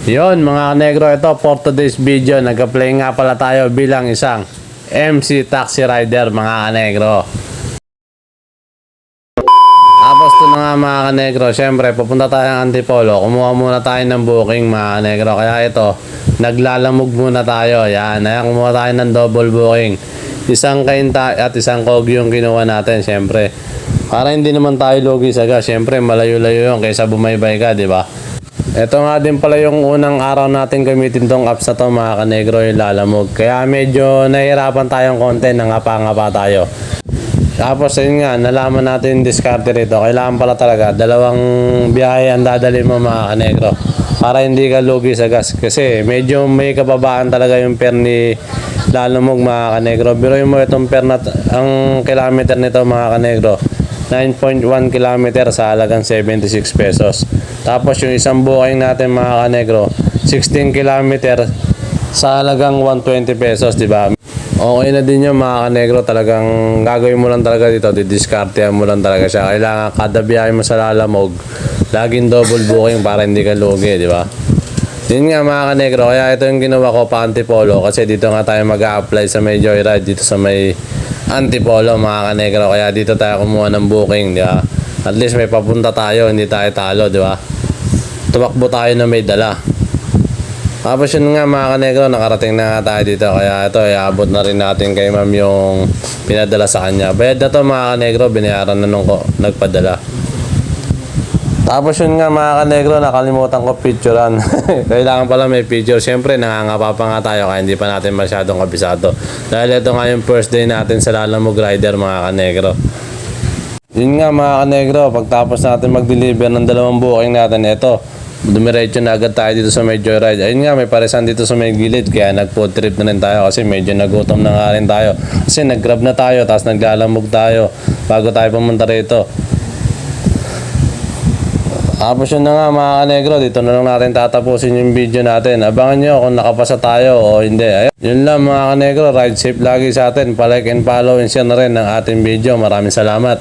Yon mga kanegro, ito for today's video, nag-play nga pala tayo bilang isang MC Taxi Rider mga kanegro. Tapos ito na nga mga kanegro, syempre pupunta tayo ng Antipolo, kumuha muna tayo ng booking mga kanegro. Kaya ito, naglalamog muna tayo, yan, kumuha tayo ng double booking. Isang kainta at isang kog yung kinuha natin syempre. Para hindi naman tayo lugi sa gas, syempre malayo-layo yun kaysa bumaybay ka, di ba? Ito nga din pala yung unang araw natin gamitin tong apps na to mga kanegro, yung lalamog. Kaya medyo nahihirapan tayong konti, nangapa-ngapa tayo. Tapos yun nga, nalaman natin yung diskarte rito. Kailangan pala talaga, dalawang biyahe ang dadali mo mga kanegro. Para hindi ka lugi sa gas. Kasi medyo may kababaan talaga yung per ni lalamog mga kanegro. Biruin mo itong per na, ang kilometer nito mga kanegro. 9.1 km sa halagang 76 pesos. Tapos yung isang booking natin mga kanegro, 16 km sa halagang 120 pesos, di ba? Okay na din yung mga kanegro, talagang gagawin mo lang talaga dito, didiskartehan mo lang talaga siya. Kailangan kada biyahe mo sa lalamog, laging double booking para hindi ka lugi, di ba? Yun nga mga kanegro, kaya ito yung ginawa ko pa Antipolo kasi dito nga tayo mag-a-apply sa may joyride dito sa may Antipolo mga kanegro. Kaya dito tayo kumuha ng booking, di ba? At least may papunta tayo, hindi tayo talo, di ba? Tumakbo tayo na may dala. Tapos yun nga mga kanegro, nakarating na nga tayo dito. Kaya ito, iabot na rin natin kay ma'am yung pinadala sa kanya. Bayad na to mga kanegro, binayaran na nung nagpadala. Tapos yun nga mga kanegro, nakalimutan ko picturean. Kailangan pala may picture. Siyempre nangangapa pa nga tayo kaya hindi pa natin masyadong kabisado. Dahil ito nga yung first day natin sa Lalamog Rider mga kanegro. Yun nga mga kanegro, pagtapos natin mag-deliver ng dalawang booking natin, ito, dumiretso na agad tayo dito sa may joyride. Ayun nga, may parisan dito sa may gilid. Kaya nag-food trip na rin tayo kasi medyo nagutom na nga rin tayo. Kasi nag-grab na tayo, tapos naglalamog tayo bago tayo pumunta rito. Tapos yun na nga mga kanegro, dito na lang natin tatapusin yung video natin. Abangan nyo kung nakapasa tayo o hindi. Ayun, yun lang mga kanegro, ride safe lagi sa atin. Pa-like and follow and share na rin ng ating video. Maraming salamat.